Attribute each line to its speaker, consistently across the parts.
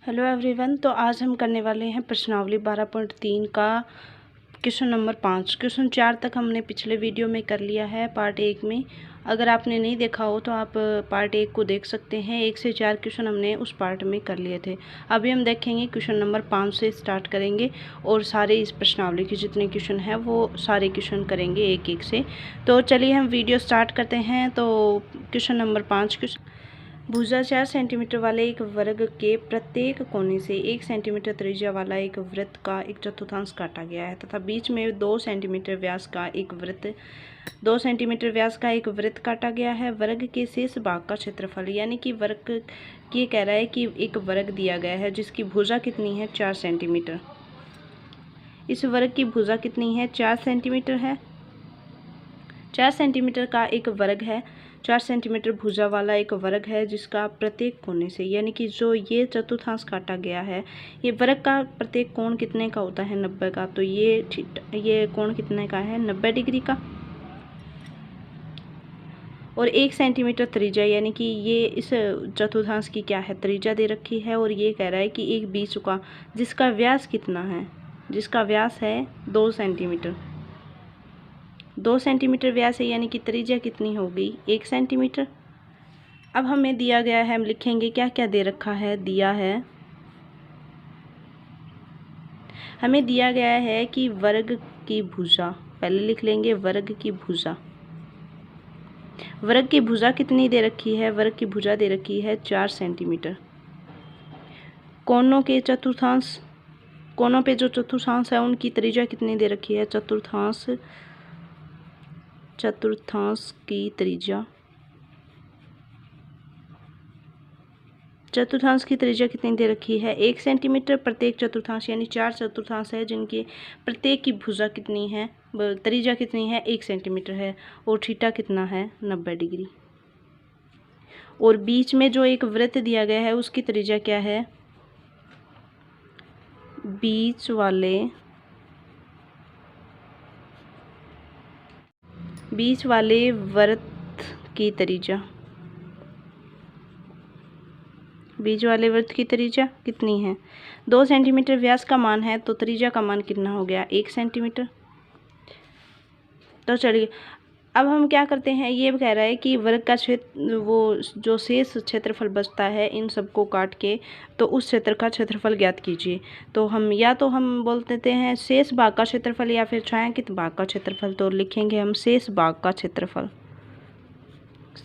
Speaker 1: Hello everyone. तो आज हम करने वाले हैं प्रश्नावली 12.3 का क्वेश्चन नंबर 5। क्वेश्चन 4 तक हमने पिछले वीडियो में कर लिया है पार्ट 1 में। अगर आपने नहीं देखा हो तो आप पार्ट 1 को देख सकते हैं। 1 से 4 क्वेश्चन हमने उस पार्ट में कर लिए थे। अभी हम देखेंगे क्वेश्चन नंबर 5 से स्टार्ट करेंगे और सारे इस प्रश्नावली के जितने क्वेश्चन हैं वो सारे क्वेश्चन करेंगे एक एक से। तो चलिए हम वीडियो स्टार्ट करते हैं। तो क्वेश्चन नंबर 5, क्वेश्चन भुजा 4 सेंटीमीटर वाले एक वर्ग के प्रत्येक कोने से 1 सेंटीमीटर त्रिज्या वाला एक वृत्त का 1/4 काटा गया है तथा बीच में 2 सेंटीमीटर व्यास का एक वृत्त काटा गया है। वर्ग के शेष भाग का क्षेत्रफल, यानी कि वर्ग ये कह रहा है कि एक वर्ग दिया गया है जिसकी भुजा कितनी है 4 सेंटीमीटर। इस वर्ग की भुजा कितनी है 4 सेंटीमीटर है। 4 सेंटीमीटर का एक वर्ग है, 4 सेंटीमीटर भुजा वाला एक वर्ग है जिसका प्रत्येक कोने से, यानी कि जो ये चतुर्थांश काटा गया है, ये वर्ग का प्रत्येक कोण कितने का होता है 90 का। तो ये कोण कितने का है 90 डिग्री का। और 1 सेंटीमीटर त्रिज्या, यानी कि ये इस चतुर्थांश की क्या है त्रिज्या दे रखी है। और ये कह रहा है कि एक बीच का जिसका व्यास कितना है, जिसका व्यास है 2 सेंटीमीटर। 2 सेंटीमीटर व्यास है, यानी कि त्रिज्या कितनी होगी 1 सेंटीमीटर। अब हमें दिया गया है, हम लिखेंगे क्या क्या दे रखा है। हमें दिया गया है कि वर्ग की भुजा, पहले लिख लेंगे वर्ग की भुजा। वर्ग की भुजा कितनी दे रखी है, वर्ग की भुजा दे रखी है 4 सेंटीमीटर। कोनों पे जो चतुर्थांश है उनकी त्रिज्या कितनी दे रखी है, चतुर्थांश की त्रिज्या कितनी दे रखी है 1 सेंटीमीटर। प्रत्येक चतुर्थांश यानी 4 चतुर्थांश है जिनकी प्रत्येक की भुजा कितनी है, त्रिज्या कितनी है 1 सेंटीमीटर है। और थीटा कितना है 90 डिग्री। और बीच में जो एक वृत्त दिया गया है उसकी त्रिज्या क्या है, बीच वाले वृत्त की त्रिज्या कितनी है 2 सेंटीमीटर व्यास का मान है, तो त्रिज्या का मान कितना हो गया 1 सेंटीमीटर। तो चलिए अब हम क्या करते हैं, ये कह रहा है कि वर्ग का क्षेत्र, वो जो शेष क्षेत्रफल बचता है इन सबको काट के, तो उस क्षेत्र का क्षेत्रफल ज्ञात कीजिए। तो हम बोल देते हैं शेष भाग का क्षेत्रफल या फिर छायांकित भाग का क्षेत्रफल। तो लिखेंगे हम शेष भाग का क्षेत्रफल,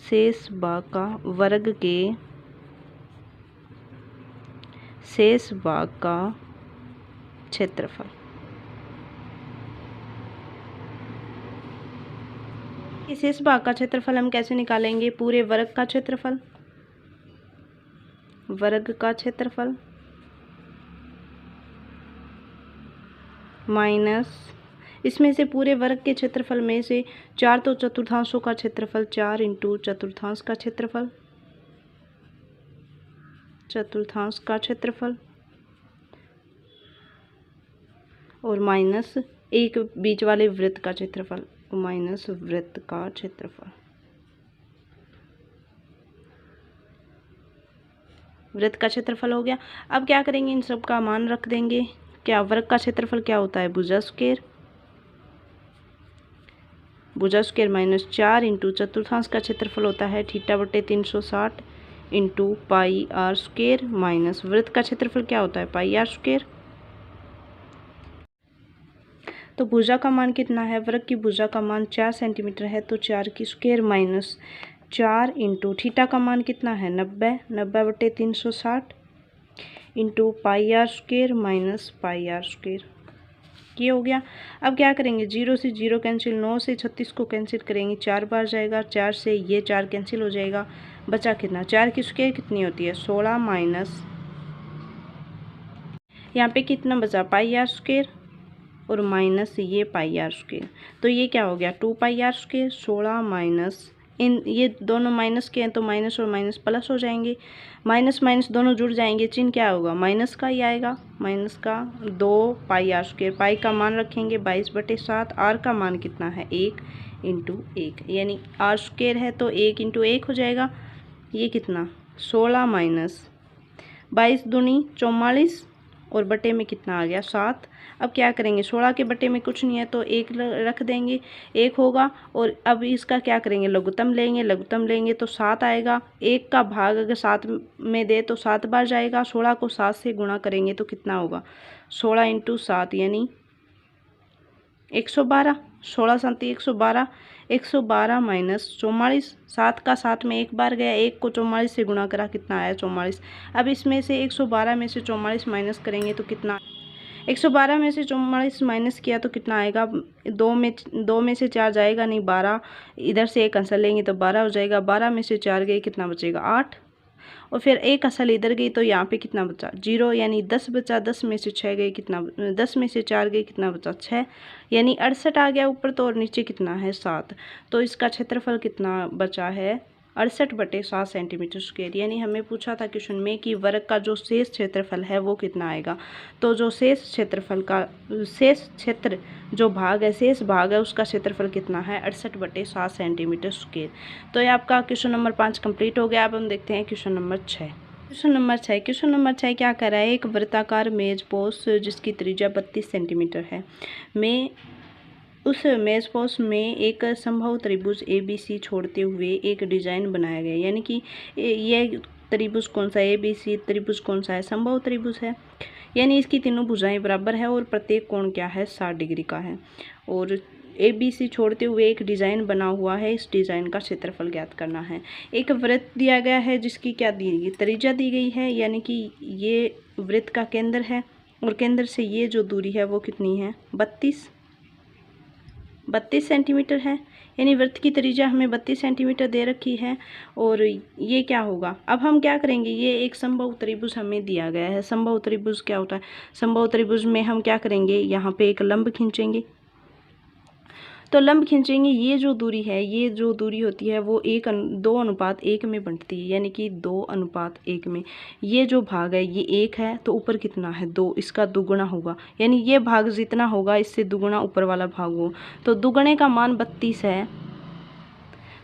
Speaker 1: शेष भाग का, वर्ग के शेष भाग का क्षेत्रफल। शेष भाग का क्षेत्रफल हम कैसे निकालेंगे, पूरे वर्ग का क्षेत्रफल माइनस इसमें से पूरे वर्ग के क्षेत्रफल में से 4 तो चतुर्थांशों का क्षेत्रफल, 4 इंटू चतुर्थांश का क्षेत्रफल और माइनस एक बीच वाले वृत्त का क्षेत्रफल, माइनस वृत्त का क्षेत्रफल। वृत्त का क्षेत्रफल हो गया। अब क्या करेंगे, इन सब का मान रख देंगे। क्या वर्ग का क्षेत्रफल क्या होता है, भुजा स्क्वायर माइनस 4 इंटू चतुर्थांश का क्षेत्रफल होता है θ/360 into pi are square minus वृत्त का क्षेत्रफल क्या होता है पाई आर स्क्वायर। तो भुजा का मान कितना है, वर्ग की भुजा का मान 4 सेंटीमीटर है, तो 4 की स्क्वायर माइनस 4 इंटू थीटा का मान कितना है 90/360 into pi are square minus pi are square. ये हो गया। अब क्या करेंगे, 0 से 0 कैंसिल, 9 से 36 को कैंसिल करेंगे, 4 बार जाएगा, 4 से ये 4 कैंसिल हो जाएगा, बचा कितना 4 की स्क्वायर कितनी होती है 16 माइनस यहाँ पे कितना बचा पाई आर स्क्वायर और माइनस ये पाई आर स्क्वायर। तो ये क्या हो गया 2 पाई आर स्क्वायर, 16 माइनस, इन ये दोनों माइनस के हैं तो माइनस और माइनस प्लस हो जाएंगे, माइनस माइनस दोनों जुड़ जाएंगे, चिन्ह क्या होगा माइनस का ही आएगा, माइनस का 2 पाई आर स्क्वायर। पाई का मान रखेंगे 22/7, आर का मान कितना है 1 इंटू 1, यानी आर स्क्वायर है तो 1 इंटू 1 हो जाएगा। ये कितना 16 माइनस 22 दूनी 44 और बटे में कितना आ गया 7। अब क्या करेंगे, 16 के बटे में कुछ नहीं है तो 1 रख देंगे, 1 होगा। और अब इसका क्या करेंगे, लघुत्तम लेंगे, लघुत्तम लेंगे तो 7 आएगा। 1 का भाग अगर 7 में दे तो 7 बार जाएगा। 16 को 7 से गुणा करेंगे तो कितना होगा, 16 × 7 यानी 112। 16 7 112, 112 माइनस 44, 7 का 7 में 1 बार गया, 1 को 44 से गुणा करा, कितना आया 44। अब इसमें से 112 में से 44 माइनस करेंगे तो कितना, 112 में से 44 माइनस किया तो कितना आएगा, 2 में से 4 जाएगा नहीं, 12, इधर से एक आंसर लेंगे तो 12 हो जाएगा। 12 में से 4 गए, कितना बचेगा 8। और फिर एक असल इधर गई तो यहाँ पे कितना बचा 0, यानी 10 बचा। 10 में से 6 गए, कितना, 10 में से 4 गए, कितना बचा 6, यानी 68 आ गया ऊपर तो, और नीचे कितना है 7। तो इसका क्षेत्रफल कितना बचा है 68/7 सेंटीमीटर स्क्वायर। यानी हमें पूछा था क्वेश्चन में कि वर्ग का जो शेष क्षेत्रफल है वो कितना आएगा। तो जो शेष क्षेत्रफल का शेष क्षेत्र जो भाग है, शेष भाग है, उसका क्षेत्रफल कितना है 68/7 सेंटीमीटर स्क्वायर। तो ये आपका क्वेश्चन नंबर 5 कंप्लीट हो गया। अब हम देखते हैं क्वेश्चन नंबर 6। क्वेश्चन नंबर 6 क्या कर रहा है, एक वृत्ताकार मेज पोस्ट जिसकी त्रिज्या 32 सेंटीमीटर है में उस मेज पोस्ट में एक समबाहु त्रिभुज ABC छोड़ते हुए एक डिजाइन बनाया गया। यानी कि ये त्रिभुज कौन सा है, ABC त्रिभुज कौन सा है, समबाहु त्रिभुज है। यानी इसकी तीनों भुजाएं बराबर है और प्रत्येक कोण क्या है 60 डिग्री का है। और ABC छोड़ते हुए एक डिज़ाइन बना हुआ है, इस डिज़ाइन का क्षेत्रफल ज्ञात करना है। एक वृत्त दिया गया है जिसकी क्या दी गई, त्रिज्या दी गई है, यानी कि ये वृत्त का केंद्र है और केंद्र से ये जो दूरी है वो कितनी है 32 सेंटीमीटर है। यानी वृत्त की त्रिज्या हमें 32 सेंटीमीटर दे रखी है। और ये क्या होगा, अब हम क्या करेंगे, ये एक समबाहु त्रिभुज हमें दिया गया है। समबाहु त्रिभुज क्या होता है, समबाहु त्रिभुज में हम क्या करेंगे, यहाँ पे एक लंब खींचेंगे। तो लंब खींचेंगे, ये जो दूरी है, ये जो दूरी होती है वो 2:1 में बंटती है, यानी कि 2:1 में। ये जो भाग है ये 1 है तो ऊपर कितना है 2, इसका दुगुना होगा। यानी ये भाग जितना होगा इससे दुगुना ऊपर वाला भाग हो। तो दुगुने का मान 32 है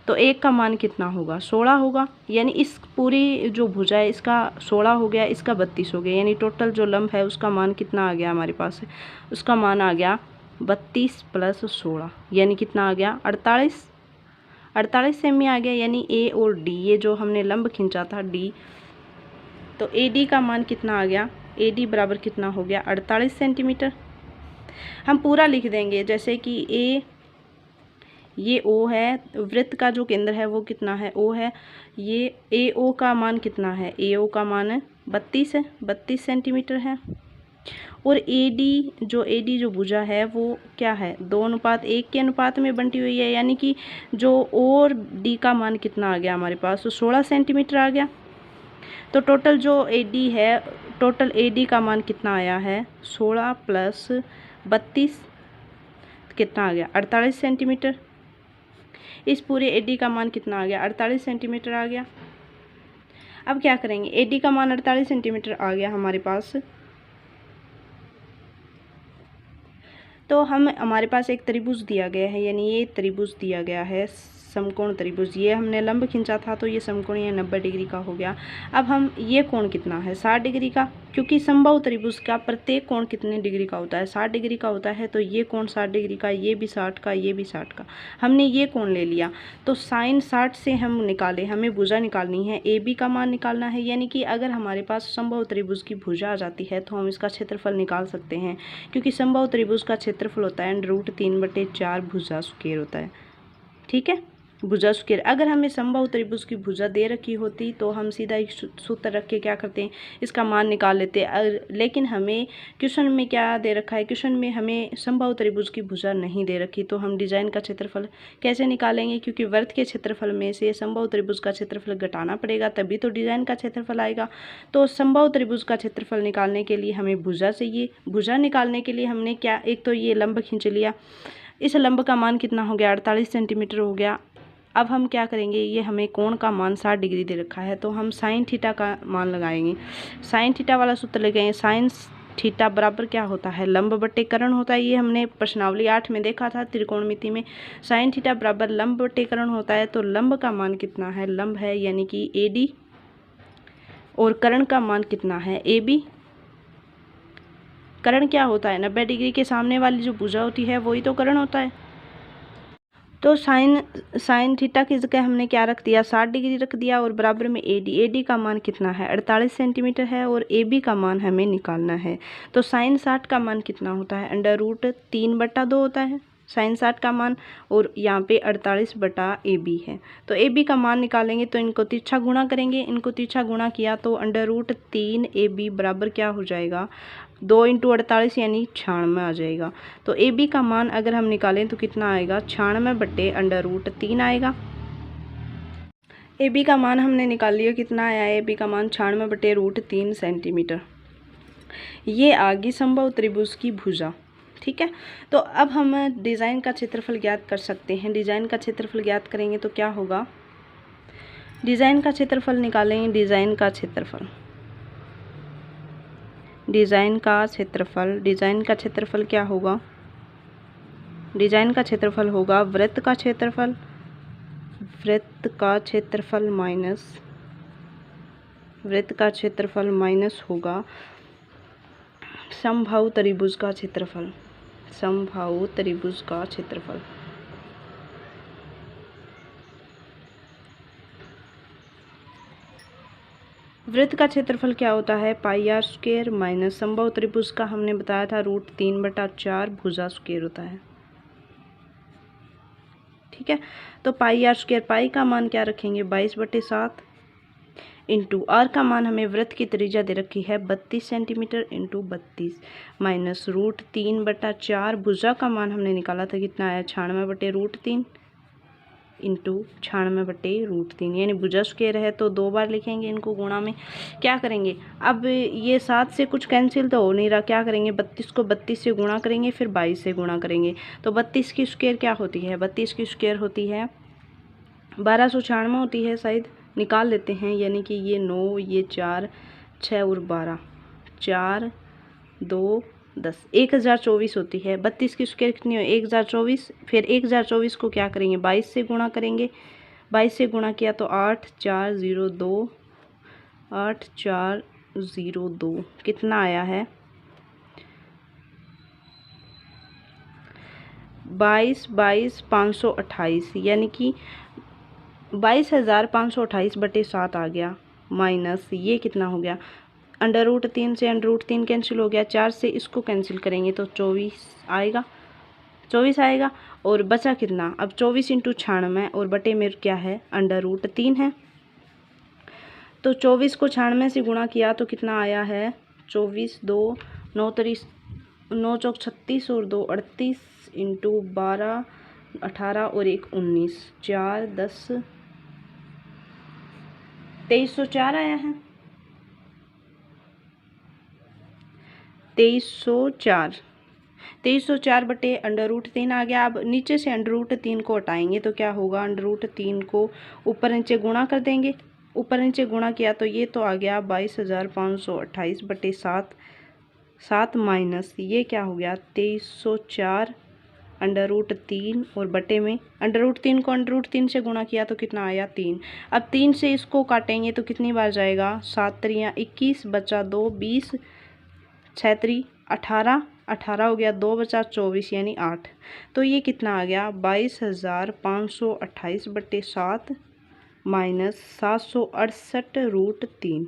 Speaker 1: तो 1 का मान कितना होगा 16 होगा। यानी इस पूरी जो भुजा है इसका 16 हो गया, इसका 32 हो गया। यानी टोटल जो लंब है उसका मान कितना आ गया हमारे पास, उसका मान आ गया 32 + 16, यानी कितना आ गया 48 सेमी आ गया। यानी A और D, ये जो हमने लंब खींचा था D, तो AD का मान कितना आ गया, AD बराबर कितना हो गया 48 सेंटीमीटर। हम पूरा लिख देंगे, जैसे कि ये O है, वृत्त का जो केंद्र है वो कितना है O है। ये AO का मान कितना है, AO का मान 32 है, 32 सेंटीमीटर है। और AD जो भुजा है वो क्या है 2:1 के अनुपात में बंटी हुई है। यानी कि जो O और D का मान कितना आ गया हमारे पास, तो 16 सेंटीमीटर आ गया। तो टोटल जो AD है, टोटल AD का मान कितना आया है 16 + 32 कितना आ गया 48 सेंटीमीटर। इस पूरे AD का मान कितना आ गया 48 सेंटीमीटर आ गया। अब क्या करेंगे, AD का मान 48 सेंटीमीटर आ गया हमारे पास। तो हमारे पास एक त्रिभुज दिया गया है, यानी ये त्रिभुज दिया गया है समकोण त्रिभुज। ये हमने लंब खींचा था तो ये समकोणीय 90 डिग्री का हो गया। अब हम ये कोण कितना है 60 डिग्री का, क्योंकि समबाहु त्रिभुज का प्रत्येक कोण कितने डिग्री का होता है 60 डिग्री का होता है। तो ये कोण 60 डिग्री का, ये भी 60 का, ये भी 60 का, हमने ये कोण ले लिया। तो साइन 60 से हम निकाले, हमें भुजा निकालनी है, AB का मान निकालना है। यानी कि अगर हमारे पास समबाहु त्रिभुज की भुजा आ जाती है तो हम इसका क्षेत्रफल निकाल सकते हैं, क्योंकि समबाहु त्रिभुज का क्षेत्रफल होता है √3/4 भुजा स्क्वायर होता है। ठीक है, भुजा स्क्वायर। अगर हमें समबाहु त्रिभुज की भुजा दे रखी होती तो हम सीधा एक सूत्र रख के क्या करते हैं, इसका मान निकाल लेते। लेकिन हमें क्वेश्चन में क्या दे रखा है, क्वेश्चन में हमें समबाहु त्रिभुज की भुजा नहीं दे रखी, तो हम डिजाइन का क्षेत्रफल कैसे निकालेंगे, क्योंकि वृत्त के क्षेत्रफल में से समबाहु त्रिभुज का क्षेत्रफल घटाना पड़ेगा, तभी तो डिजाइन का क्षेत्रफल आएगा। तो समबाहु त्रिभुज का क्षेत्रफल निकालने के लिए हमें भुजा चाहिए। भुजा निकालने के लिए हमने क्या, एक तो ये लंब खींच लिया, इस लंब का मान कितना हो गया 48 सेंटीमीटर हो गया। अब हम क्या करेंगे, ये हमें कोण का मान 60 डिग्री दे रखा है तो हम साइन थीटा का मान लगाएंगे। साइन थीटा वाला सूत्र लगाएंगे। साइन थीटा बराबर क्या होता है लंब बटे कर्ण होता है। ये हमने प्रश्नावली 8 में देखा था त्रिकोणमिति में। साइन थीटा बराबर लंब बटे कर्ण होता है। तो लंब का मान कितना है, लंब है यानी कि AD और कर्ण का मान कितना है AB। कर्ण क्या होता है, 90 डिग्री के सामने वाली जो भुजा होती है वही तो कर्ण होता है। तो साइन थीटा की जगह हमने क्या रख दिया, 60 डिग्री रख दिया और बराबर में AD का मान कितना है, 48 सेंटीमीटर है और AB का मान हमें निकालना है। तो साइन 60 का मान कितना होता है, √3/2 होता है साइन 60 का मान, और यहाँ पे 48/AB है। तो AB का मान निकालेंगे तो इनको तिरछा गुणा करेंगे, इनको तिरछा गुणा किया तो √3AB बराबर क्या हो जाएगा, 2 × 48 यानी 96 आ जाएगा। तो AB का मान अगर हम निकालें तो कितना आएगा, 96/√3 आएगा। AB का मान हमने निकाल लिया, कितना आया है AB का मान 96/√3 सेंटीमीटर। ये आ गई समबाहु त्रिभुज की भुजा। ठीक है, तो अब हम डिज़ाइन का क्षेत्रफल ज्ञात कर सकते हैं। डिज़ाइन का क्षेत्रफल ज्ञात करेंगे तो क्या होगा, डिज़ाइन का क्षेत्रफल निकालेंगे। डिज़ाइन का क्षेत्रफल क्या होगा, डिज़ाइन का क्षेत्रफल होगा वृत्त का क्षेत्रफल माइनस होगा समबाहु त्रिभुज का क्षेत्रफल। वृत्त का क्षेत्रफल क्या होता है, πr² माइनस समबाहु त्रिभुज का हमने बताया था √3/4 भुजा स्क्वायर होता है। ठीक है, तो πr², पाई का मान क्या रखेंगे, 22/7 इंटू आर का मान हमें वृत्त की त्रिज्या दे रखी है 32 सेंटीमीटर इंटू 32 माइनस √3/4 भुजा का मान हमने निकाला था कितना आया, 96/√3 इंटू 96/√3 यानी भुजा स्क्वायर है तो 2 बार लिखेंगे इनको गुणा में। क्या करेंगे, अब ये 7 से कुछ कैंसिल तो हो नहीं रहा, क्या करेंगे 32 को 32 से गुणा करेंगे फिर 22 से गुणा करेंगे। तो 32 की स्क्वायर क्या होती है, 32 की स्क्वायर होती है 1296 होती है शायद, निकाल लेते हैं। यानी कि ये 9, ये 4, 6 और 12, 4, 2, 10, 1024 होती है। 32 की स्क्वायर कितनी हो, 1024। फिर 1024 को क्या करेंगे, 22 से गुणा करेंगे। 22 से गुणा किया तो 8402 कितना आया है, 22,528 यानी कि 22,528/7 आ गया। माइनस ये कितना हो गया, √3 से √3 कैंसिल हो गया, 4 से इसको कैंसिल करेंगे तो 24 आएगा। और बचा कितना, अब 24 × 96 और बटे में क्या है, √3 है। तो 24 को 96 से गुणा किया तो कितना आया है, 24, 2, 9 चौक 36 और 2 38 इंटू 12 18 और 1 19, 4 10 2304 आया है, 2304 बटे √3 आ गया। अब नीचे से √3 को हटाएंगे तो क्या होगा, √3 को ऊपर नीचे गुणा कर देंगे। ऊपर नीचे गुणा किया तो ये तो आ गया 22,528/7 माइनस ये क्या हो गया 2304 √3 और बटे में √3 को √3 से गुणा किया तो कितना आया 3। अब 3 से इसको काटेंगे तो कितनी बार जाएगा, 7 3 21 बचा 2 20 6 3 18 हो गया, 2 बचा 24 यानी 8। तो ये कितना आ गया 22,528/7 माइनस 768√3।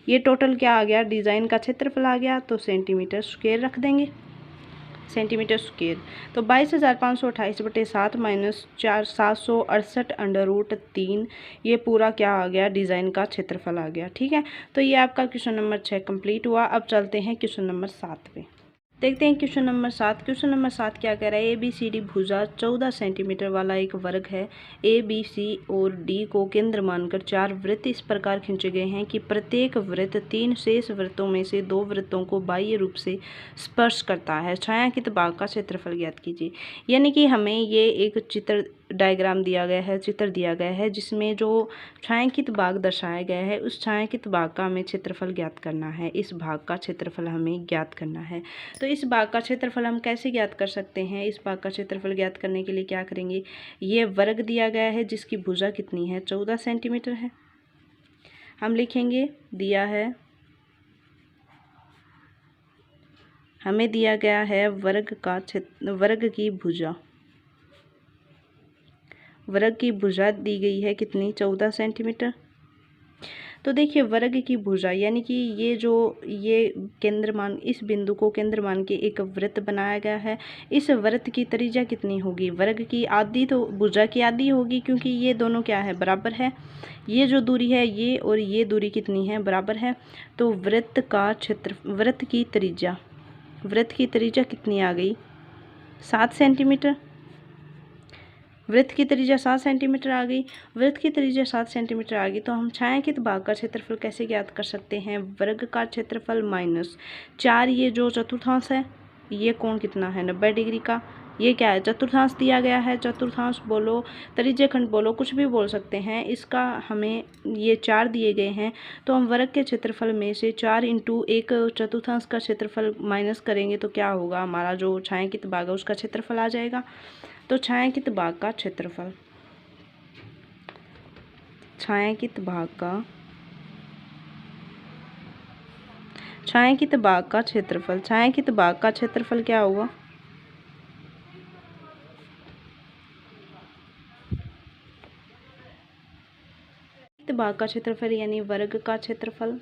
Speaker 1: ये टोटल क्या आ गया, डिज़ाइन का क्षेत्रफल आ गया। तो सेंटीमीटर स्क्वायर रख देंगे, सेंटीमीटर स्क्वायर। तो 22,528/7 माइनस 768/√3 ये पूरा क्या आ गया, डिज़ाइन का क्षेत्रफल आ गया। ठीक है, तो ये आपका क्वेश्चन नंबर 6 कंप्लीट हुआ। अब चलते हैं क्वेश्चन नंबर 7 पे। देखते हैं क्वेश्चन नंबर 7। क्वेश्चन नंबर 7 क्या कह रहा है, ABCD भुजा 14 सेंटीमीटर वाला एक वर्ग है। ABC और D को केंद्र मानकर 4 वृत्त इस प्रकार खींचे गए हैं कि प्रत्येक वृत्त 3 शेष वृत्तों में से 2 वृत्तों को बाह्य रूप से स्पर्श करता है। छायांकित भाग का क्षेत्रफल ज्ञात कीजिए। यानी कि हमें ये एक चित्र डायग्राम दिया गया है, चित्र दिया गया है जिसमें जो छायांकित भाग दर्शाया गया है उस छायांकित भाग का हमें क्षेत्रफल ज्ञात करना है। इस भाग का क्षेत्रफल हमें ज्ञात करना है। तो इस भाग का क्षेत्रफल हम कैसे ज्ञात कर सकते हैं, इस भाग का क्षेत्रफल ज्ञात करने के लिए क्या करेंगे, ये वर्ग दिया गया है जिसकी भुजा कितनी है 14 सेंटीमीटर है। हम लिखेंगे दिया है, हमें दिया गया है वर्ग का क्षेत्र, वर्ग की भुजा, वर्ग की भुजा दी गई है कितनी, 14 सेंटीमीटर। तो देखिए वर्ग की भुजा यानी कि ये केंद्र मान, इस बिंदु को केंद्र मान के एक वृत्त बनाया गया है। इस वृत्त की त्रिज्या कितनी होगी, वर्ग की आधी तो भुजा की आधी होगी, क्योंकि ये दोनों क्या है, बराबर है। ये जो दूरी है ये और ये दूरी कितनी है, बराबर है। तो वृत्त का क्षेत्र, वृत्त की त्रिज्या कितनी आ गई, 7 सेंटीमीटर। वृत्त की त्रिज्या 7 सेंटीमीटर आ गई। वृत्त की त्रिज्या 7 सेंटीमीटर आ गई तो हम छायांकित भाग का क्षेत्रफल कैसे ज्ञात कर सकते हैं, वर्ग का क्षेत्रफल माइनस 4, ये जो चतुर्थांश है, ये कोण कितना है, 90 डिग्री का। ये क्या है, चतुर्थांश दिया गया है, चतुर्थांश बोलो, त्रिज्यखंड बोलो, कुछ भी बोल सकते हैं। इसका हमें ये 4 दिए गए हैं, तो हम वर्ग के क्षेत्रफल में से 4 इंटू एक चतुर्थांश का क्षेत्रफल माइनस करेंगे तो क्या होगा, हमारा जो छायांकित भाग है उसका क्षेत्रफल आ जाएगा। तो छायांकित भाग का क्षेत्रफल, छायांकित भाग का क्षेत्रफल, छायांकित भाग का क्षेत्रफल क्या होगा, भाग का क्षेत्रफल यानी वर्ग का क्षेत्रफल,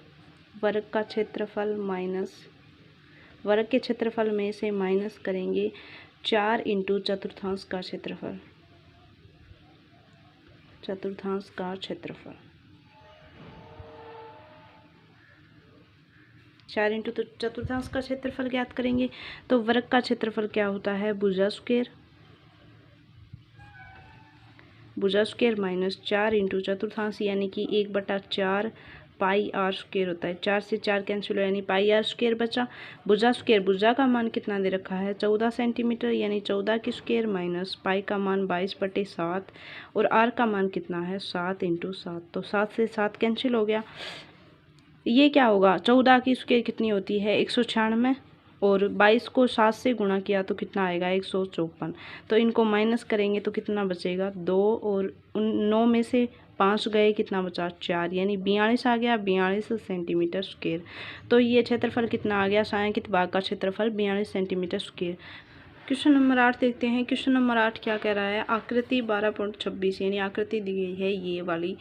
Speaker 1: वर्ग का क्षेत्रफल माइनस, वर्ग के क्षेत्रफल में से माइनस करेंगे 4 इंटू चतुर्थांश का क्षेत्रफल, चतुर्थांश का क्षेत्रफल, 4 इंटू तो चतुर्थांश का क्षेत्रफल ज्ञात करेंगे। तो वर्ग का क्षेत्रफल क्या होता है, भुजा स्क्वायर माइनस 4 इंटू चतुर्थांश यानी कि 1/4 पाई आर स्क्वायर होता है। 4 से 4 कैंसिल हो यानी पाई आर स्क्वायर बचा। भुजा स्क्वायर, भुजा का मान कितना दे रखा है, 14 सेंटीमीटर यानी 14 की स्क्वायर माइनस पाई का मान 22/7 और आर का मान कितना है, 7 इंटू 7। तो 7 से 7 कैंसिल हो गया। ये क्या होगा, 14 की स्क्वायर कितनी होती है, 196 और 22 को 7 से गुणा किया तो कितना आएगा, 154। तो इनको माइनस करेंगे तो कितना बचेगा, 2 और 9 में से 5 गए, कितना बचा, 4 यानी 42 आ गया, 42 सेंटीमीटर स्क्वायर। तो ये क्षेत्रफल कितना आ गया, छायांकित भाग का क्षेत्रफल 42 सेंटीमीटर स्क्वायर। क्वेश्चन नंबर 8 देखते हैं। क्वेश्चन नंबर 8 क्या कह रहा है, आकृति 12.26 यानी आकृति दी गई है ये वाली,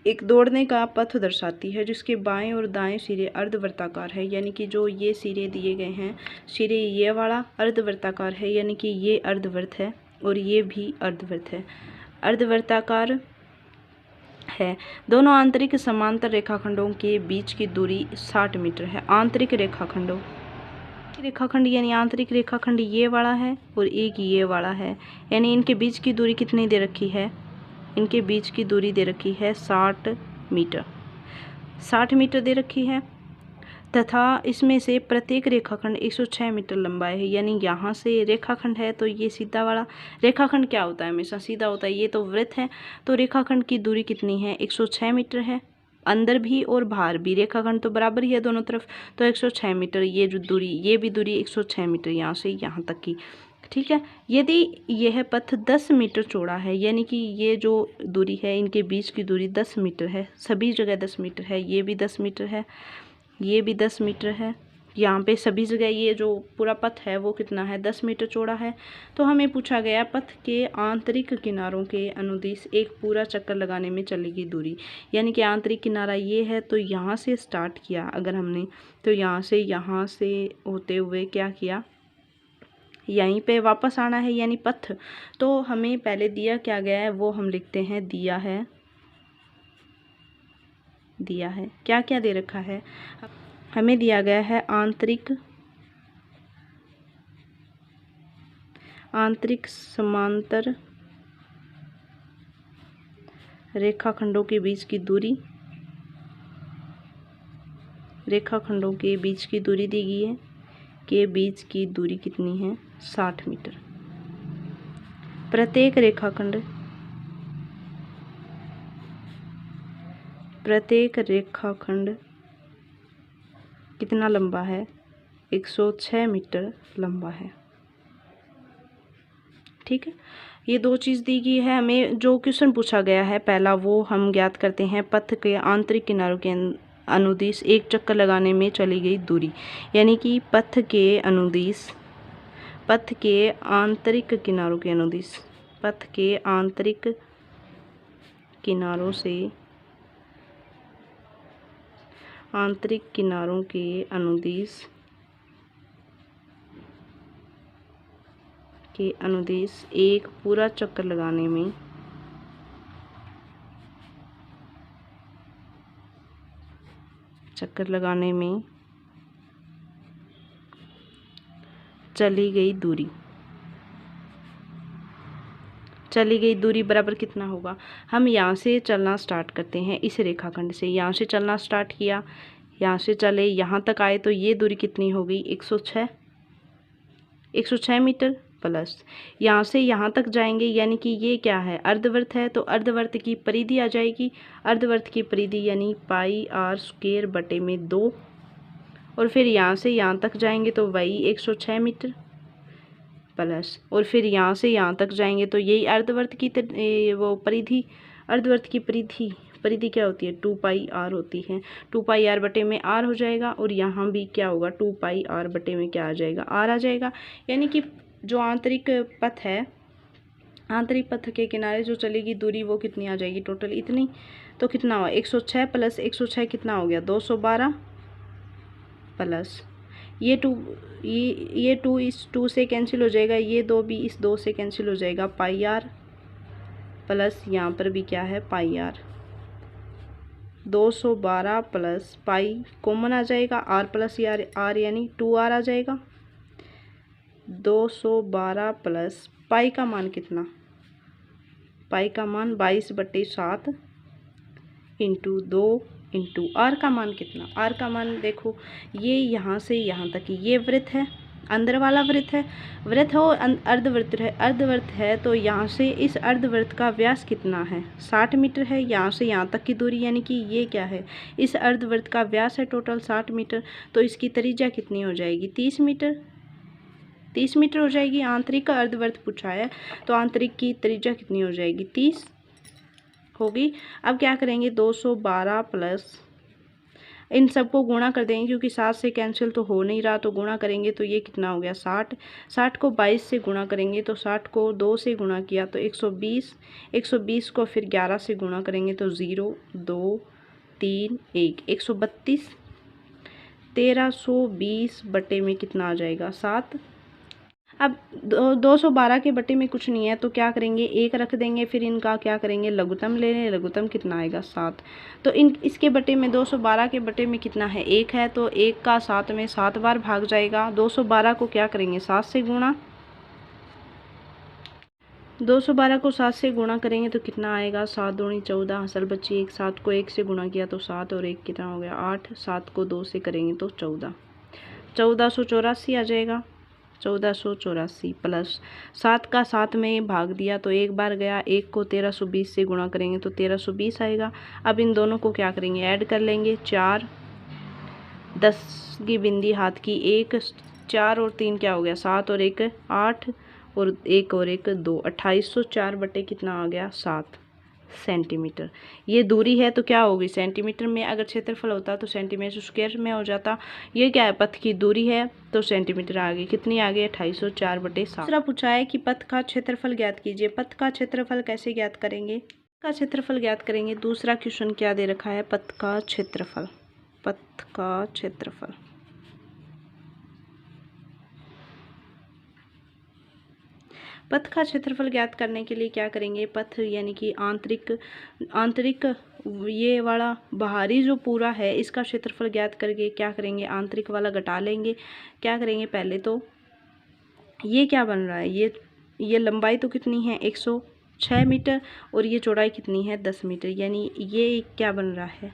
Speaker 1: एक दौड़ने का पथ दर्शाती है जिसके बाएं और दाएं सिरे अर्धवृत्ताकार है, यानी कि जो ये सिरे दिए गए हैं, सिरे ये वाला अर्धवृत्ताकार है यानी कि ये अर्धवृत्त है और ये भी अर्धवृत्त है, अर्धवृत्ताकार है। दोनों आंतरिक समांतर रेखाखंडों के बीच की दूरी 60 मीटर है। आंतरिक रेखाखंड यानी आंतरिक रेखाखंड ये वाला है और एक ये वाला है, यानी इनके बीच की दूरी कितनी दे रखी है, इनके बीच की दूरी दे रखी है 60 मीटर, 60 मीटर दे रखी है। तथा इसमें से प्रत्येक रेखाखंड 106 मीटर लंबा है, यानी यहाँ से रेखाखंड है तो ये सीधा वाला, रेखाखंड क्या होता है, हमेशा सीधा होता है, ये तो वृत्त है। तो रेखाखंड की दूरी कितनी है, 106 मीटर है, अंदर भी और बाहर भी, रेखाखंड तो बराबर ही है दोनों तरफ, तो 106 मीटर ये जो दूरी, ये भी दूरी 106 मीटर यहाँ से यहाँ तक की, ठीक है। यदि यह पथ 10 मीटर चौड़ा है, यानी कि ये जो दूरी है इनके बीच की दूरी 10 मीटर है, सभी जगह 10 मीटर है, ये भी 10 मीटर है, ये भी 10 मीटर है, यहाँ पे सभी जगह ये जो पूरा पथ है वो कितना है, 10 मीटर चौड़ा है। तो हमें पूछा गया पथ के आंतरिक किनारों के अनुदिश एक पूरा चक्कर लगाने में चलेगी दूरी, यानी कि आंतरिक किनारा ये है तो यहाँ से स्टार्ट किया अगर हमने, तो यहाँ से होते हुए क्या किया, यहीं पे वापस आना है यानी पथ। तो हमें पहले दिया क्या गया है वो हम लिखते हैं, दिया है क्या क्या दे रखा है, हमें दिया गया है आंतरिक समांतर रेखाखंडों के बीच की दूरी, रेखाखंडों के बीच की दूरी दी गई है, के बीच की दूरी कितनी है, 60 मीटर। प्रत्येक रेखाखंड कितना लंबा है, 106 मीटर लंबा है, ठीक है, ये दो चीज़ दी गई है हमें। जो क्वेश्चन पूछा गया है पहला वो हम ज्ञात करते हैं। पथ के आंतरिक किनारों के अनुदिश एक चक्कर लगाने में चली गई दूरी, यानी कि पथ के अनुदिश, पथ के आंतरिक किनारों के अनुदिश, पथ के आंतरिक किनारों से, आंतरिक किनारों के अनुदिश के अनुदिश एक पूरा चक्कर लगाने में चली गई दूरी, चली गई दूरी बराबर कितना होगा। हम यहाँ से चलना स्टार्ट करते हैं, इस रेखाखंड से यहाँ से चलना स्टार्ट किया, यहाँ से चले यहाँ तक आए तो ये दूरी कितनी हो गई 106 मीटर, प्लस यहाँ से यहाँ तक जाएंगे, यानी कि ये क्या है अर्धवृत्त है, तो अर्धवृत्त की परिधि आ जाएगी। अर्धवृत्त की परिधि यानी पाई आर स्क्वायर बटे में 2, और फिर यहाँ से यहाँ तक जाएंगे तो वही 106 मीटर, प्लस और फिर यहाँ से यहाँ तक जाएंगे तो यही अर्धवृत्त की वो परिधि, अर्धवृत्त की परिधि क्या होती है 2 पाई आर होती है। 2 पाई आर बटे में आर हो जाएगा, और यहाँ भी क्या होगा 2 पाई आर बटे में क्या आ जाएगा आर आ जाएगा। यानी कि जो आंतरिक पथ है, आंतरिक पथ के किनारे जो चलेगी दूरी वो कितनी आ जाएगी टोटल इतनी, तो कितना हुआ 106 प्लस 106 कितना हो गया 212, प्लस ये 2 इस 2 से कैंसिल हो जाएगा, ये 2 भी इस 2 से कैंसिल हो जाएगा पाई आर, प्लस यहाँ पर भी क्या है पाई आर, 212 प्लस पाई कॉमन आ जाएगा, आर प्लस आर यानी 2r आ जाएगा। 212 प्लस पाई का मान कितना, पाई का मान 22/7 इंटू 2 इंटू आर का मान कितना, आर का मान देखो ये यहाँ से यहाँ तक ये वृत्त है, अंदर वाला वृत्त है, वृत्त हो अर्धवृत्त है तो यहाँ से इस अर्धवृत्त का व्यास कितना है 60 मीटर है, यहाँ से यहाँ तक की दूरी, यानी कि ये क्या है इस अर्धवृत्त का व्यास है टोटल 60 मीटर, तो इसकी त्रिज्या कितनी हो जाएगी 30 मीटर, 30 मीटर हो जाएगी। आंतरिक का अर्धवृत्त पूछा है तो आंतरिक की त्रिज्या कितनी हो जाएगी 30 होगी। अब क्या करेंगे 212 प्लस इन सबको गुणा कर देंगे, क्योंकि 7 से कैंसिल तो हो नहीं रहा, तो गुणा करेंगे तो ये कितना हो गया 60, 60 को 22 से गुणा करेंगे तो 60 को 2 से गुणा किया तो 120, 120 को फिर 11 से गुणा करेंगे तो 0 2 3 1 132, 1320 बटे में कितना आ जाएगा 7। अब 212 के बटे में कुछ नहीं है तो क्या करेंगे 1 रख देंगे, फिर इनका क्या करेंगे लघुत्तम ले लें, लघुत्तम कितना आएगा 7, तो इसके बटे में 212 के बटे में कितना है 1 है, तो 1 का 7 में 7 बार भाग जाएगा। 212 को क्या करेंगे 7 से गुणा, 212 को 7 से गुणा करेंगे तो कितना आएगा 7 दूनी 14, असल बच्ची 1 7 को 1 से गुणा किया तो 7 और 1 कितना हो गया 8, 7 को 2 से करेंगे तो 14, 1484 आ जाएगा। 1484 प्लस 7 का 7 में भाग दिया तो 1 बार गया, 1 को 1320 से गुणा करेंगे तो 1320 आएगा। अब इन दोनों को क्या करेंगे ऐड कर लेंगे, 4 10 की बिंदी हाथ की 1, 4 और 3 क्या हो गया 7 और 1 8 और 1 और 1 2, 2804 बटे कितना आ गया 7 सेंटीमीटर। ये दूरी है तो क्या होगी सेंटीमीटर में, अगर क्षेत्रफल होता तो सेंटीमीटर स्क्वायर में हो जाता। ये क्या है पथ की दूरी है तो सेंटीमीटर आ गई, कितनी आ गई 2804 बटे 7। दूसरा पूछा है कि पथ का क्षेत्रफल ज्ञात कीजिए। पथ का क्षेत्रफल कैसे ज्ञात करेंगे, का क्षेत्रफल ज्ञात करेंगे। दूसरा क्वेश्चन क्या दे रखा है पथ का क्षेत्रफल, पथ का क्षेत्रफल। पथ का क्षेत्रफल ज्ञात करने के लिए क्या करेंगे, पथ यानी कि आंतरिक ये वाला बाहरी जो पूरा है इसका क्षेत्रफल ज्ञात करके क्या करेंगे आंतरिक वाला घटा लेंगे। क्या करेंगे पहले तो ये क्या बन रहा है, ये लंबाई तो कितनी है 106 मीटर और ये चौड़ाई कितनी है 10 मीटर, यानी ये क्या बन रहा है,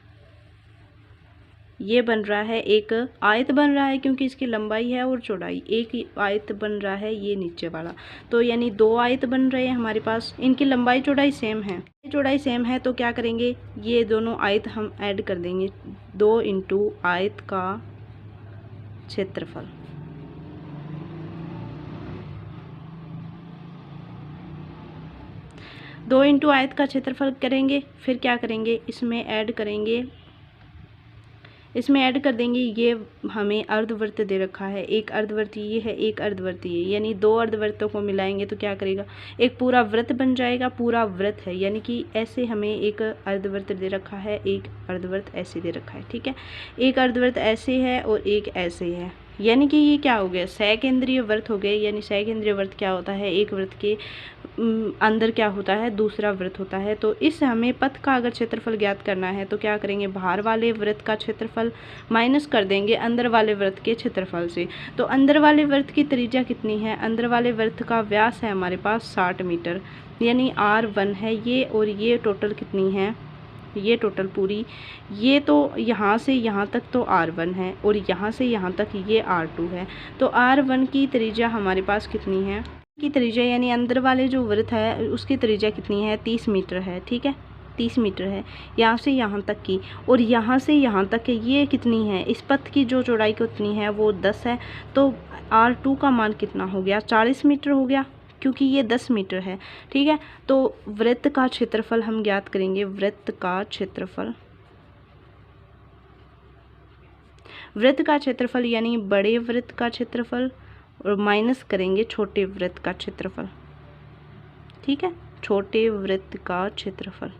Speaker 1: ये बन रहा है एक आयत बन रहा है, क्योंकि इसकी लंबाई है और चौड़ाई, एक आयत बन रहा है ये नीचे वाला, तो यानी 2 आयत बन रहे हैं हमारे पास, इनकी लंबाई चौड़ाई सेम है, चौड़ाई सेम है तो क्या करेंगे ये दोनों आयत हम ऐड कर देंगे, 2 इंटू आयत का क्षेत्रफल। 2 इंटू आयत का क्षेत्रफल करेंगे, फिर क्या करेंगे, इसमें ऐड करेंगे, इसमें ऐड कर देंगे। ये हमें अर्धवृत्त दे रखा है, एक अर्धवृत्त ये है, एक अर्धवृत्त ये, यानी 2 अर्धवृत्तों को मिलाएंगे तो क्या करेगा, एक पूरा वृत्त बन जाएगा। पूरा वृत्त है यानी कि ऐसे हमें एक अर्धवृत्त दे रखा है, एक अर्धवृत्त ऐसे दे रखा है, ठीक है। एक अर्धवृत्त ऐसे है और एक ऐसे है, यानी कि ये क्या हो गया, सकेंद्रीय वृत्त हो गए। यानी सकेंद्रीय वृत्त क्या होता है, एक वृत्त के अंदर क्या होता है, दूसरा वृत्त होता है। तो इस हमें पथ का अगर क्षेत्रफल ज्ञात करना है तो क्या करेंगे, बाहर वाले वृत्त का क्षेत्रफल माइनस कर देंगे अंदर वाले वृत्त के क्षेत्रफल से। तो अंदर वाले वृत्त की त्रिज्या कितनी है, अंदर वाले वृत्त का व्यास है हमारे पास 60 मीटर, यानी R1 है ये, और ये टोटल कितनी है, ये टोटल पूरी, ये तो यहाँ से यहाँ तक तो R1 है और यहाँ से यहाँ तक ये R2 है। तो R1 की त्रिज्या हमारे पास कितनी है, की त्रिज्या यानी अंदर वाले जो वृत्त है उसकी त्रिज्या कितनी है, 30 मीटर है, ठीक है, 30 मीटर है यहाँ से यहाँ तक की, और यहाँ से यहाँ तक ये कितनी है, इस पथ की जो चौड़ाई कितनी है वो 10 है। तो R2 का मान कितना हो गया, 40 मीटर हो गया, क्योंकि ये 10 मीटर है, ठीक है। तो वृत्त का क्षेत्रफल हम ज्ञात करेंगे, वृत्त का क्षेत्रफल, वृत्त का क्षेत्रफल यानी बड़े वृत्त का क्षेत्रफल और माइनस करेंगे छोटे वृत्त का क्षेत्रफल, ठीक है, छोटे वृत्त का क्षेत्रफल,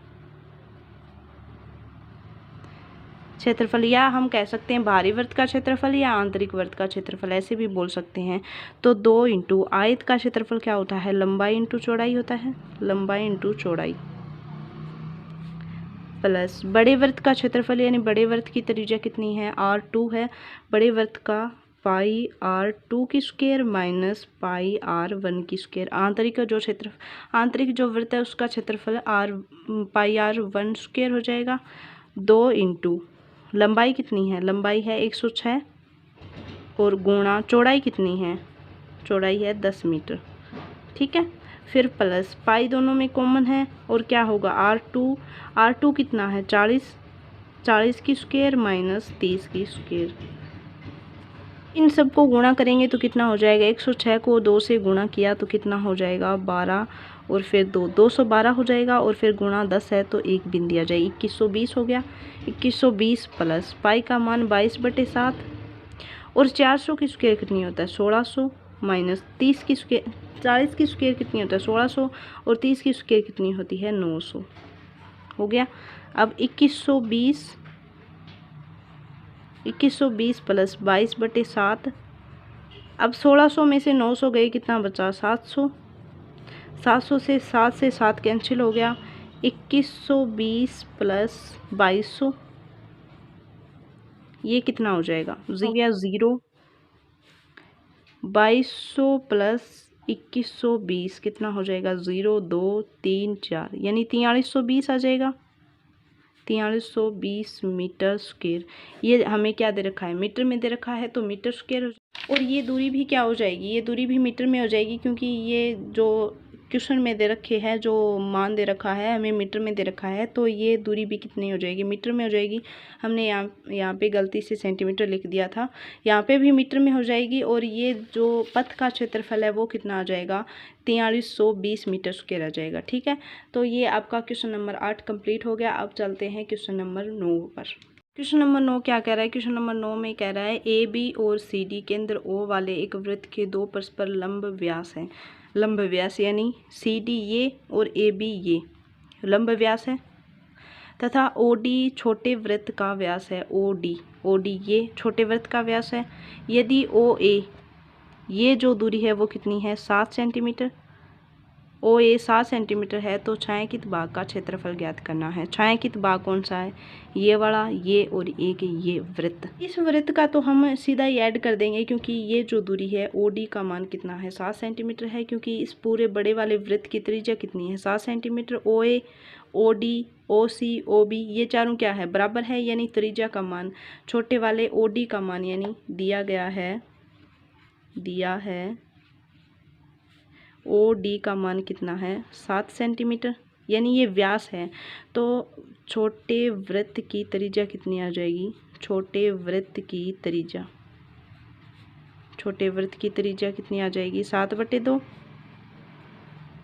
Speaker 1: या हम कह सकते हैं बाहरी वृत्त का क्षेत्रफल या आंतरिक वृत्त का क्षेत्रफल, ऐसे भी बोल सकते हैं। तो 2 इंटू आयत का क्षेत्रफल क्या होता है, लंबाई इंटू चौड़ाई होता है, लंबाई इंटू चौड़ाई, प्लस बड़े वृत्त का क्षेत्रफल यानी बड़े वृत्त की त्रिज्या कितनी है, R2 है, बड़े वृत्त का पाई R2 की स्क्वायर माइनस पाई R1 की स्क्वायर। आंतरिक जो क्षेत्र, आंतरिक जो वृत्त है उसका क्षेत्रफल पाई R1 स्क्वायर हो जाएगा। 2 इंटू लंबाई कितनी है, लंबाई है 106 और गुणा चौड़ाई कितनी है, चौड़ाई है 10 मीटर, ठीक है। फिर प्लस पाई दोनों में कॉमन है और क्या होगा, R2 कितना है 40 की स्क्वायर माइनस 30 की स्क्वायर। इन सब को गुणा करेंगे तो कितना हो जाएगा, 106 को 2 से गुणा किया तो कितना हो जाएगा 12, और फिर 212 हो जाएगा, और फिर गुणा 10 है तो 1 बिंदी आ जाएगी, 2120 हो गया। 2120 प्लस पाई का मान 22/7 और 400 की स्क्वायर कितनी होता है 1600 माइनस 30 की स्क्वायर, 40 की स्क्वायर कितनी होता है 1600 और 30 की स्क्वायर कितनी होती है 900 हो गया। अब 2120 प्लस 22/7, अब 1600 में से 900 गए, कितना बचा 700, 700 से 7 कैंसिल हो गया। 2120 प्लस 2200 ये कितना हो जाएगा, ज़ीरो। 2200 प्लस 2120 कितना हो जाएगा 0 2 3 4 यानी 4320 आ जाएगा, 4320 मीटर स्क्वायर। ये हमें क्या दे रखा है, मीटर में दे रखा है तो मीटर स्क्वायर हो जाएगा। और ये दूरी भी क्या हो जाएगी, ये दूरी भी मीटर में हो जाएगी, क्योंकि ये जो क्वेश्चन में दे रखे हैं, जो मान दे रखा है हमें मीटर में दे रखा है, तो ये दूरी भी कितनी हो जाएगी, मीटर में हो जाएगी। हमने यहाँ पे गलती से सेंटीमीटर लिख दिया था, यहाँ पे भी मीटर में हो जाएगी। और ये जो पथ का क्षेत्रफल है वो कितना आ जाएगा 4320 मीटर स्क्वायर आ जाएगा, ठीक है। तो ये आपका क्वेश्चन नंबर 8 कंप्लीट हो गया। अब चलते हैं क्वेश्चन नंबर 9 पर। क्वेश्चन नंबर 9 क्या कह रहा है, क्वेश्चन नंबर 9 में कह रहा है AB और CD केंद्र O वाले एक वृत्त के 2 परस्पर लंब व्यास हैं। लंब व्यास यानी CD ये और AB ये लंब व्यास है, तथा OD छोटे वृत्त का व्यास है। OD ये छोटे वृत्त का व्यास है। यदि OA ये जो दूरी है वो कितनी है 7 सेंटीमीटर, OA 7 सेंटीमीटर है, तो छायांकित भाग का क्षेत्रफल ज्ञात करना है। छायांकित भाग कौन सा है, ये वाला, ये और एक ये वृत्त। इस वृत्त का तो हम सीधा ही ऐड कर देंगे, क्योंकि ये जो दूरी है OD का मान कितना है 7 सेंटीमीटर है, क्योंकि इस पूरे बड़े वाले वृत्त की त्रिज्या कितनी है 7 centimetre. OA OD OC OB ये चारों क्या है बराबर है, यानी त्रिज्या का मान छोटे वाले OD का मान यानी दिया है OD का मान कितना है 7 सेंटीमीटर, यानी ये व्यास है। तो छोटे वृत्त की त्रिज्या कितनी आ जाएगी, छोटे वृत्त की त्रिज्या कितनी आ जाएगी 7/2,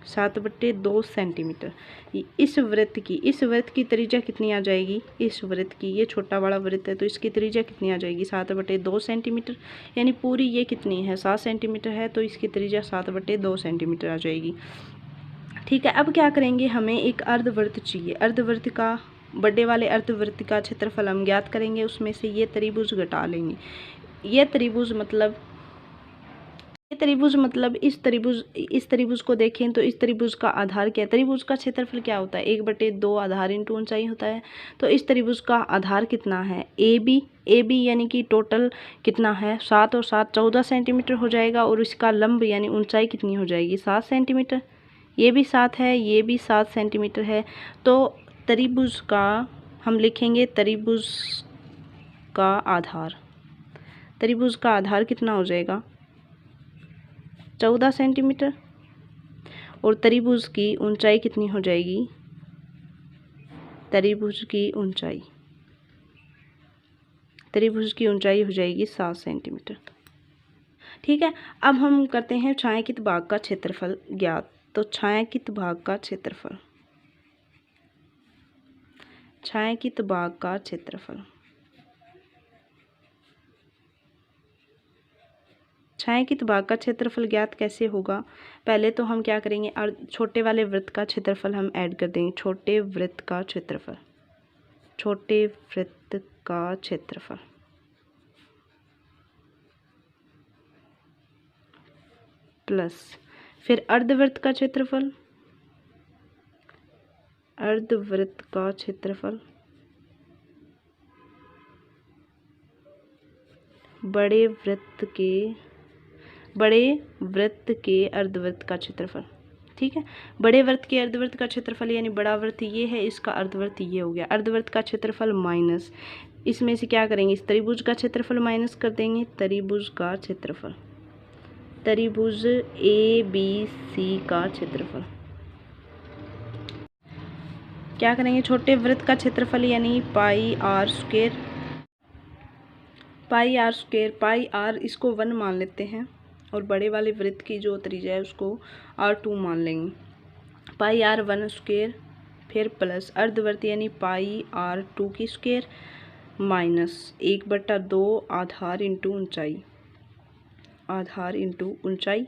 Speaker 1: 7/2 सेंटीमीटर। इस वृत्त की त्रिज्या कितनी आ जाएगी? इस वृत्त की, ये छोटा वाला वृत्त है तो इसकी त्रिज्या कितनी आ जाएगी? 7/2 सेंटीमीटर। यानी पूरी ये कितनी है? 7 सेंटीमीटर है तो इसकी त्रिज्या 7/2 सेंटीमीटर आ जाएगी। ठीक है, अब क्या करेंगे, हमें एक अर्धवृत्त चाहिए। अर्धवृत्त का, बड़े वाले अर्धवृत्त का क्षेत्रफल हम ज्ञात करेंगे, उसमें से ये त्रिभुज घटा लेंगे। ये त्रिभुज मतलब इस त्रिभुज को देखें तो इस त्रिभुज का आधार क्या है? त्रिभुज का क्षेत्रफल क्या होता है? 1/2 आधार इंटू ऊंचाई होता है। तो इस त्रिभुज का आधार कितना है? ए बी यानी कि टोटल कितना है? 7 और 7 14 सेंटीमीटर हो जाएगा, और इसका लंब यानी ऊंचाई कितनी हो जाएगी? 7 सेंटीमीटर। ये भी 7 है, ये भी 7 सेंटीमीटर है। तो त्रिभुज का हम लिखेंगे त्रिभुज का आधार कितना हो जाएगा? 14 सेंटीमीटर। और त्रिभुज की ऊंचाई कितनी हो जाएगी? त्रिभुज की ऊंचाई हो जाएगी 7 सेंटीमीटर। ठीक है, अब हम करते हैं छायांकित भाग का क्षेत्रफल ज्ञात। तो छायांकित भाग का क्षेत्रफल छायांकित भाग का क्षेत्रफल ज्ञात कैसे होगा? पहले तो हम क्या करेंगे, छोटे वाले वृत्त का क्षेत्रफल हम ऐड कर देंगे। छोटे वृत्त का क्षेत्रफल प्लस फिर अर्धवृत्त का क्षेत्रफल बड़े वृत्त के अर्धवृत्त का क्षेत्रफल। ठीक है, बड़े वृत्त के अर्धवृत्त का क्षेत्रफल यानी बड़ा वृत्त ये है, इसका अर्धवृत्त ये हो गया। अर्धवृत्त का क्षेत्रफल माइनस, इसमें से क्या करेंगे, इस त्रिभुज का क्षेत्रफल माइनस कर देंगे। त्रिभुज ए बी सी का क्षेत्रफल क्या करेंगे, छोटे वृत्त का क्षेत्रफल यानी पाई आर स्क्वायर, इसको 1 मान लेते हैं, और बड़े वाले वृत्त की जो त्रिज्या है उसको r2 मान लेंगे। पाई r 1 स्क्वायर, फिर प्लस अर्धवृत्त यानी पाई r2 की स्क्वायर माइनस 1/2 आधार इंटू ऊंचाई।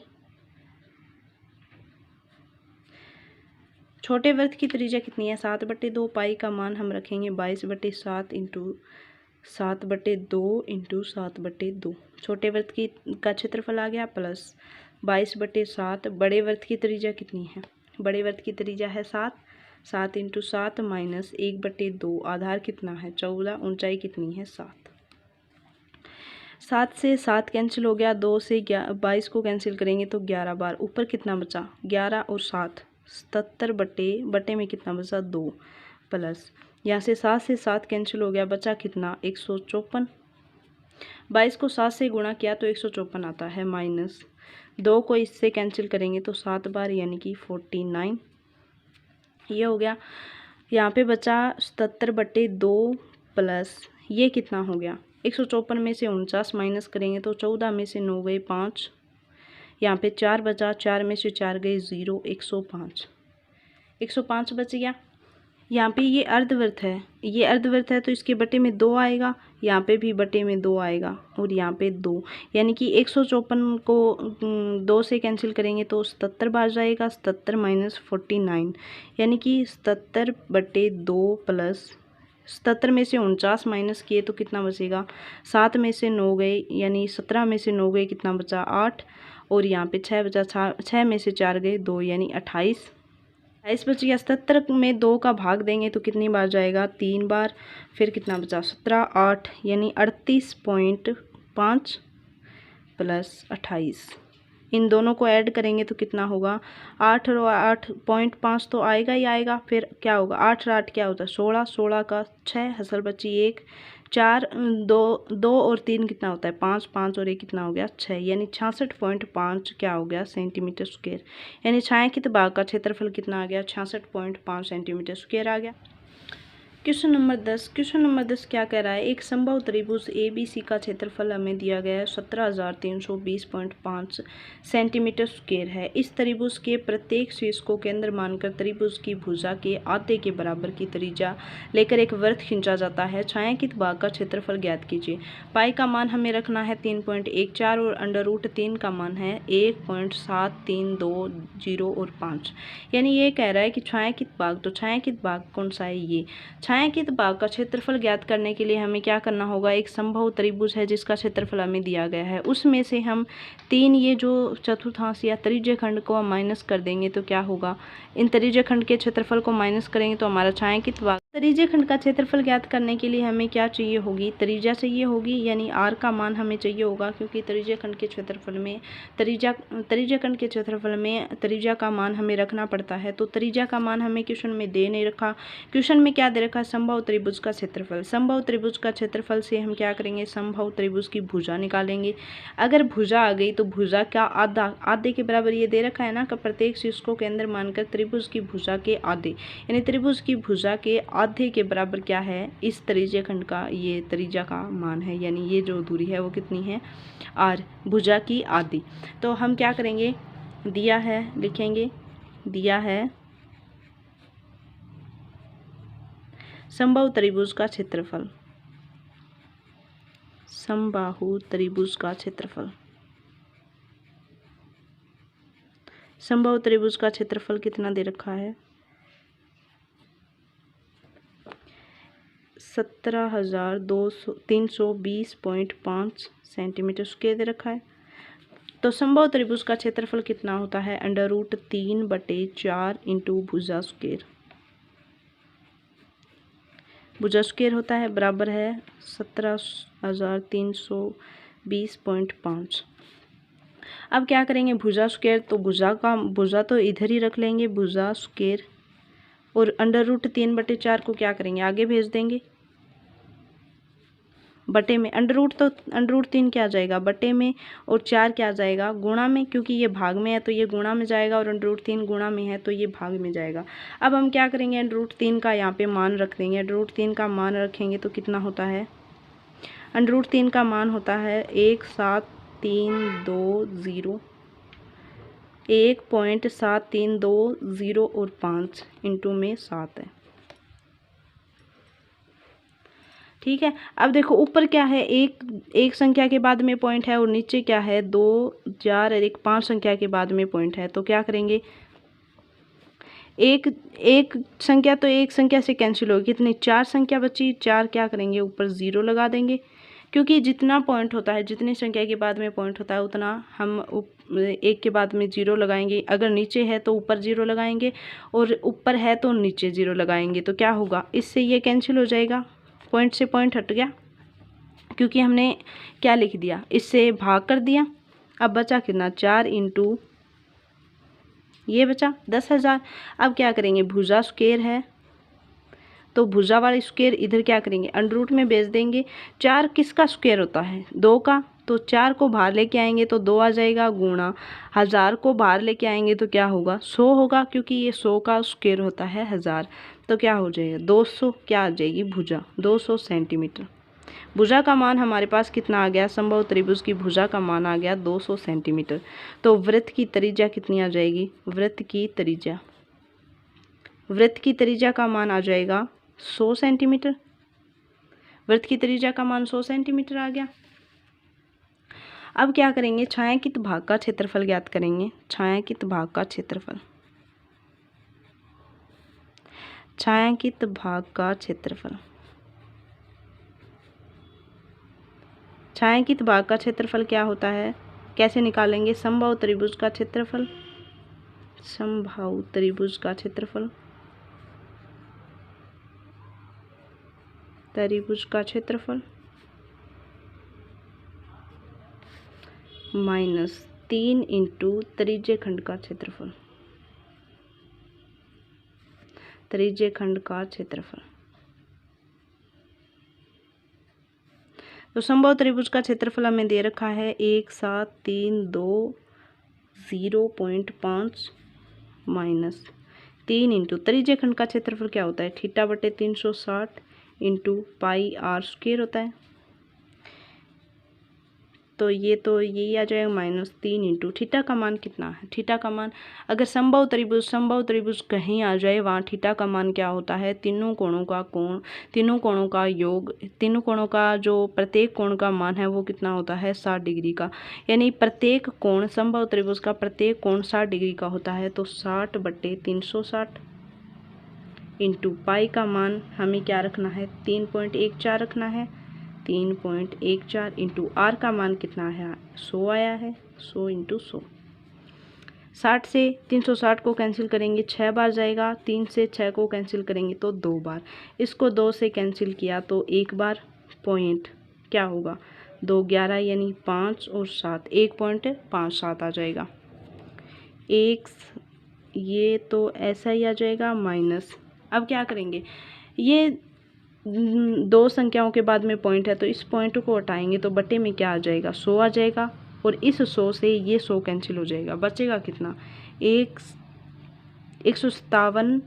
Speaker 1: छोटे वृत्त की त्रिज्या कितनी है? 7/2। पाई का मान हम रखेंगे 22/7 इंटू 7/2 इंटू 7/2। छोटे वृत्त का क्षेत्रफल आ गया प्लस 22/7। बड़े वृत्त की त्रिज्या कितनी है? बड़े वृत्त की त्रिज्या है 7 इंटू 7 माइनस 1/2। आधार कितना है? 14। ऊंचाई कितनी है? 7। 7 से 7 कैंसिल हो गया, 2 से 22 को कैंसिल करेंगे तो 11 बार। ऊपर कितना बचा? 11 और 7 77 बटे में कितना बचा? 2 प्लस यहाँ से 7 से 7 कैंसिल हो गया, बचा कितना? 154। 22 को 7 से गुणा किया तो 154 आता है, माइनस 2 को इससे कैंसिल करेंगे तो 7 बार यानी कि 49। ये हो गया। यहाँ पे बचा 77/2 प्लस ये कितना हो गया? 154 में से 49 माइनस करेंगे तो 14 में से 9 गए 5, यहाँ पे 4 बचा, 4 में से 4 गए 0, 105 बच गया। यहाँ पे ये अर्धवृत्त है तो इसके बटे में 2 आएगा, यहाँ पे भी बटे में 2 आएगा, और यहाँ पे 2, यानी कि 154 को 2 से कैंसिल करेंगे तो 77 बार जाएगा। 77 माइनस 49 यानी कि 77/2 प्लस 77 में से 49 माइनस किए तो कितना बचेगा? 7 में से 9 गए यानी 17 में से 9 गए, कितना बचा? 8, और यहाँ पे 6 बचा, 6 में से 4 गए 2 यानी 28 बच गया। 77 में 2 का भाग देंगे तो कितनी बार जाएगा? 3 बार। फिर कितना बचा? 17 8 यानी 38.5 प्लस 28। इन दोनों को ऐड करेंगे तो कितना होगा? 8 और 8.5 तो आएगा ही आएगा। फिर क्या होगा? 8 और 8 क्या होता है? 16, 16 का 6, हसल बची 1, 4 2 और 3 कितना होता है? 5, 5 और 1 कितना हो गया? 6, यानी 66.5 क्या हो गया? Centimetre square. यानी छायांकित भाग का क्षेत्रफल कितना आ गया? 66.5 सेंटीमीटर स्क्वायर आ गया। क्वेश्चन नंबर 10 क्या कह रहा है, एक समबाहु त्रिभुज ABC का क्षेत्रफल हमें दिया गया है 17,320.5 सेंटीमीटर स्क्वायर है। इस त्रिभुज के प्रत्येक शीर्ष को केंद्र मानकर त्रिभुज की भुजा के आधे के बराबर की त्रिज्या लेकर एक वृत्त खींचा जाता है। छायांकित भाग का क्षेत्रफल ज्ञात कीजिए। पाई का मान हमें रखना है 3.14 और √3 का मान है 1.7320 और 5। यानी ये कह रहा है कि छायांकित भाग, तो छायांकित भाग कौन सा है, ये छायांकित भाग का क्षेत्रफल ज्ञात करने के लिए हमें क्या करना होगा, एक समबाहु त्रिभुज है जिसका क्षेत्रफल हमें दिया गया है, उसमें से हम 3 ये जो चतुर्थांश या त्रिज्य खंड को हम माइनस कर देंगे तो क्या होगा, इन त्रिज्य खंड के क्षेत्रफल को माइनस करेंगे तो हमारा छायांकित भाग। त्रिज्य खंड का क्षेत्रफल ज्ञात करने के लिए हमें क्या चाहिए होगी, त्रिज्या चाहिए होगी, यानी r का मान हमें चाहिए होगा, क्योंकि त्रिज्य खंड के क्षेत्रफल में त्रिज्य खंड के क्षेत्रफल में त्रिज्या का मान हमें रखना पड़ता है। तो त्रिज्या का मान हमें क्वेश्चन में दे नहीं रखा। क्वेश्चन में क्या दे रखा, समबाहु त्रिभुज का क्षेत्रफल। समबाहु त्रिभुज का क्षेत्रफल से हम क्या करेंगे, समबाहु त्रिभुज की भुजा निकालेंगे। अगर भुजा आ गई तो भुजा का आधे के बराबर ये दे रखा है ना, कि प्रत्येक शीर्ष को केंद्र मानकर त्रिभुज की भुजा के आधे, यानी त्रिभुज की भुजा के आधे के बराबर क्या है, इस त्रिज्य खंड का ये त्रिज्या का मान है, यानी ये जो दूरी है वो कितनी है, r, भुजा की आधी। तो हम क्या करेंगे, दिया है लिखेंगे, दिया है समबाहु त्रिभुज का क्षेत्रफल, समबाहु त्रिभुज का क्षेत्रफल, समबाहु त्रिभुज का क्षेत्रफल कितना दे रखा है, 17,320.5 सेंटीमीटर स्क्वायर दे रखा है। तो समबाहु त्रिभुज का क्षेत्रफल कितना होता है, √3/4 इंटू भुजा स्क्वायर, भुजा स्क्वायर होता है, बराबर है 17,320.5। अब क्या करेंगे, भुजा स्क्वायर, तो भुजा तो इधर ही रख लेंगे, भुजा स्क्वायर, और √3/4 को क्या करेंगे, आगे भेज देंगे बटे में। √3 क्या आ जाएगा बटे में, और 4 क्या आ जाएगा गुणा में, क्योंकि ये भाग में है तो ये गुणा में जाएगा, और √3 गुणा में है तो ये भाग में जाएगा। अब हम क्या करेंगे, √3 का यहाँ पे मान रख देंगे। √3 का मान रखेंगे तो कितना होता है, √3 का मान होता है 1.7320, 1.7320 और 5 इंटू में 7 है, ठीक है। अब देखो ऊपर क्या है, एक संख्या के बाद में पॉइंट है, और नीचे क्या है, 2, 4 और 1, 5 संख्या के बाद में पॉइंट है। तो क्या करेंगे, एक संख्या तो एक संख्या से कैंसिल होगी, कितनी 4 संख्या बची, 4 क्या करेंगे ऊपर 0 लगा देंगे, क्योंकि जितना पॉइंट होता है, जितनी संख्या के बाद में पॉइंट होता है उतना हम एक के बाद में 0 लगाएंगे। अगर नीचे है तो ऊपर 0 लगाएंगे, और ऊपर है तो नीचे 0 लगाएंगे। तो क्या होगा, इससे ये कैंसिल हो जाएगा, पॉइंट से पॉइंट हट गया, क्योंकि हमने क्या लिख दिया, इससे भाग कर दिया। अब बचा कितना, 4 इंटू ये बचा 10,000। अब क्या करेंगे, भुजा स्क्वायर है तो भुजा वाली स्क्वायर इधर क्या करेंगे, अंडर में भेज देंगे। 4 किसका स्क्वायर होता है, 2 का, तो 4 को बाहर लेके आएंगे तो 2 आ जाएगा, गुणा 1000 को बाहर लेके आएंगे तो क्या होगा, 100 होगा, क्योंकि ये 100 का स्क्वायर होता है 1000। तो क्या हो जाएगा, 200 क्या आ जाएगी भुजा, 200 सेंटीमीटर। भुजा का मान हमारे पास कितना आ गया, समबाहु त्रिभुज की भुजा का मान आ गया 200 सेंटीमीटर। तो वृत्त की त्रिज्या कितनी आ जाएगी, वृत्त की त्रिज्या का मान आ जाएगा 100 सेंटीमीटर। वृत्त की त्रिज्या का मान 100 सेंटीमीटर आ गया। अब क्या करेंगे, छायांकित भाग का क्षेत्रफल ज्ञात करेंगे। छायांकित भाग का क्षेत्रफल, छायांकित भाग का क्षेत्रफल, छायांकित भाग का क्षेत्रफल क्या होता है, कैसे निकालेंगे, समबाहु त्रिभुज का क्षेत्रफल, समबाहु त्रिभुज का क्षेत्रफल, त्रिभुज का क्षेत्रफल माइनस 3 इंटू त्रिज्य खंड का क्षेत्रफल, त्रिज्य खंड का क्षेत्रफल। तो समबाहु त्रिभुज का क्षेत्रफल हमें दे रखा है 17320.5 माइनस 3 इंटू त्रिज्य खंड का क्षेत्रफल क्या होता है, थीटा बटे 360 इंटू पाई आर स्क्वायर होता है। तो यही आ जाएगा -3 इंटू थीटा का मान कितना है, थीटा का मान अगर समबाहु त्रिभुज कहीं आ जाए वहाँ थीटा का मान क्या होता है, तीनों कोणों का कोण, तीनों कोणों का योग, तीनों कोणों का जो प्रत्येक कोण का मान है वो कितना होता है 60 डिग्री का। यानी प्रत्येक कोण समबाहु त्रिभुज का प्रत्येक कोण 60 डिग्री का होता है। तो 60 बटे 360 इंटू पाई का मान हमें क्या रखना है 3.14 रखना है। 3.14 इंटू आर का मान कितना है 100 आया है। 100 इंटू 100। 60 से 360 को कैंसिल करेंगे 6 बार जाएगा, 3 से 6 को कैंसिल करेंगे तो 2 बार, इसको 2 से कैंसिल किया तो 1 बार, पॉइंट क्या होगा 2 11 यानी 5 और 7 1.57 आ जाएगा। एक ये तो ऐसा ही आ जाएगा माइनस। अब क्या करेंगे, ये दो संख्याओं के बाद में पॉइंट है तो इस पॉइंट को हटाएंगे तो बटे में क्या आ जाएगा 100 आ जाएगा, और इस 100 से ये 100 कैंसिल हो जाएगा, बचेगा कितना 157।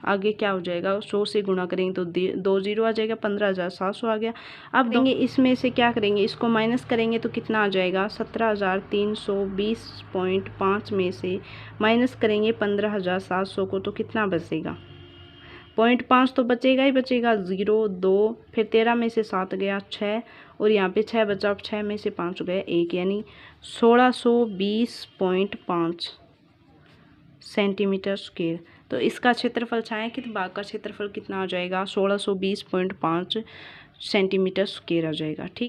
Speaker 1: आगे क्या हो जाएगा 100 से गुणा करेंगे तो 2 0 आ जाएगा, 15,700 आ गया। अब देंगे इसमें से क्या करेंगे, इसको माइनस करेंगे तो कितना आ जाएगा 17,320.5 में से माइनस करेंगे 15,700 को तो कितना बचेगा 0.5 तो बचेगा ही बचेगा, 0 2 फिर 13 में से 7 गया 6 और यहाँ पे 6 बचा, 6 में से 5 गया 1 यानी 1620.5 सेंटीमीटर स्क्वायर। तो इसका क्षेत्रफल छायांकित भाग का क्षेत्रफल कितना आ जाएगा 1620.5 सेंटीमीटर स्क्वायर आ जाएगा। ठीक।